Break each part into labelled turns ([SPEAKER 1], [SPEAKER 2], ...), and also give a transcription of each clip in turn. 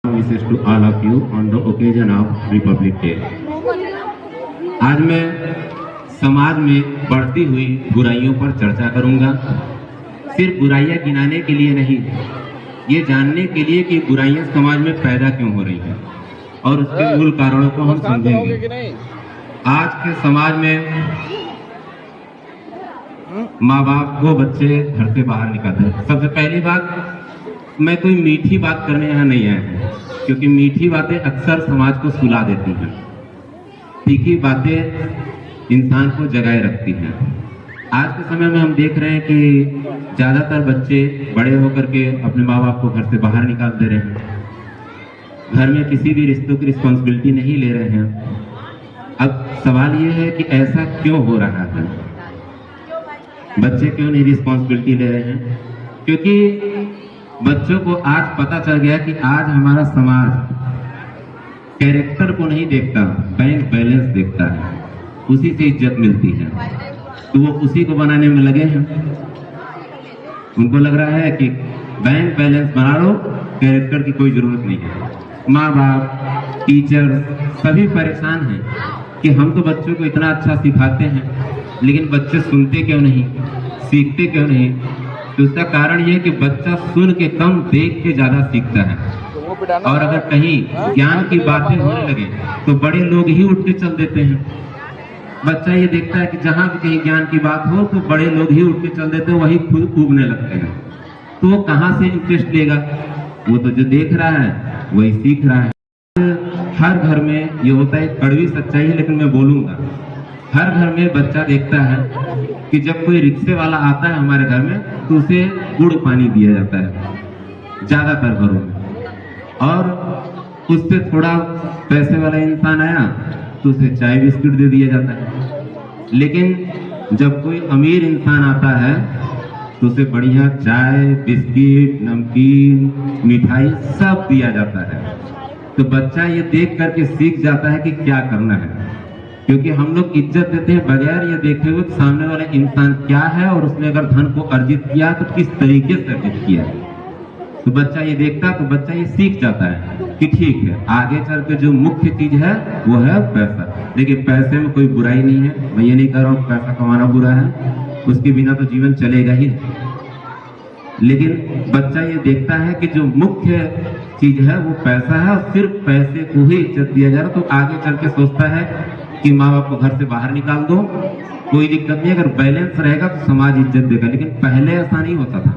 [SPEAKER 1] Wishes to all of you on the occasion of Republic Day. आज मैं समाज में बढ़ती हुई बुराइयों पर चर्चा करूंगा। सिर्फ बुराइयां गिनाने के लिए नहीं, ये जानने के लिए कि बुराइयां समाज में पैदा क्यों हो रही हैं और उसके मूल कारणों को हम समझेंगे। आज के समाज में माँ बाप को बच्चे घर से बाहर निकालते हैं। सबसे पहली बात, मैं कोई मीठी बात करने यहाँ नहीं आया हूँ, क्योंकि मीठी बातें अक्सर समाज को सुला देती हैं। तीखी बातें इंसान को जगाए रखती हैं। आज के समय में हम देख रहे हैं कि ज़्यादातर बच्चे बड़े होकर के अपने माँ बाप को घर से बाहर निकाल दे रहे हैं, घर में किसी भी रिश्तों की रिस्पॉन्सिबिलिटी नहीं ले रहे हैं। अब सवाल ये है कि ऐसा क्यों हो रहा है? बच्चे क्यों नहीं रिस्पॉन्सिबिलिटी ले रहे हैं? क्योंकि बच्चों को आज पता चल गया कि आज हमारा समाज कैरेक्टर को नहीं देखता, बैंक बैलेंस देखता है। उसी से इज्जत मिलती है, तो वो उसी को बनाने में लगे हैं। उनको लग रहा है कि बैंक बैलेंस बना लो, कैरेक्टर की कोई जरूरत नहीं है। माँ बाप, टीचर सभी परेशान हैं कि हम तो बच्चों को इतना अच्छा सिखाते हैं, लेकिन बच्चे सुनते क्यों नहीं, सीखते क्यों नहीं? तो उसका कारण ये कि बच्चा सुन के कम, देख के ज्यादा सीखता है। और अगर कहीं ज्ञान की बातें होने लगे तो बड़े लोग ही उठ के चल देते हैं। बच्चा ये देखता है कि जहां भी कहीं ज्ञान की बात हो तो बड़े लोग ही उठ के चल देते हैं, वही खुद उगने लगते हैं। तो वो कहाँ से इंटरेस्ट लेगा? वो तो जो देख रहा है वही सीख रहा है। हर घर में ये होता है, कड़वी सच्चाई है लेकिन मैं बोलूंगा। हर घर में बच्चा देखता है कि जब कोई रिक्शे वाला आता है हमारे घर में तो उसे गुड़ पानी दिया जाता है ज्यादातर घरों में, और उससे थोड़ा पैसे वाला इंसान आया तो उसे चाय बिस्किट दे दिया जाता है। लेकिन जब कोई अमीर इंसान आता है तो उसे बढ़िया चाय, बिस्किट, नमकीन, मिठाई सब दिया जाता है। तो बच्चा ये देख करके सीख जाता है कि क्या करना है, क्योंकि हम लोग इज्जत देते हैं बगैर ये देखे हुए सामने वाला इंसान क्या है और उसने अगर धन को अर्जित किया तो किस तरीके से अर्जित किया है। तो बच्चा ये देखता, तो बच्चा ये सीख जाता है कि ठीक है, आगे चल के जो मुख्य चीज है वो है पैसा। देखिए, पैसे में कोई बुराई नहीं है, मैं ये नहीं कह रहा हूँ पैसा कमाना बुरा है, उसके बिना तो जीवन चलेगा ही। लेकिन बच्चा ये देखता है कि जो मुख्य चीज है वो पैसा है और सिर्फ पैसे को ही इज्जत दिया जा रहा, तो आगे चल के सोचता है कि माँ बाप को घर से बाहर निकाल दो, कोई दिक्कत नहीं, अगर बैलेंस रहेगा तो समाज इज्जत देगा। लेकिन पहले ऐसा नहीं होता था।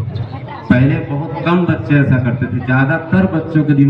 [SPEAKER 1] पहले बहुत कम बच्चे ऐसा करते थे, ज्यादातर बच्चों के दिमाग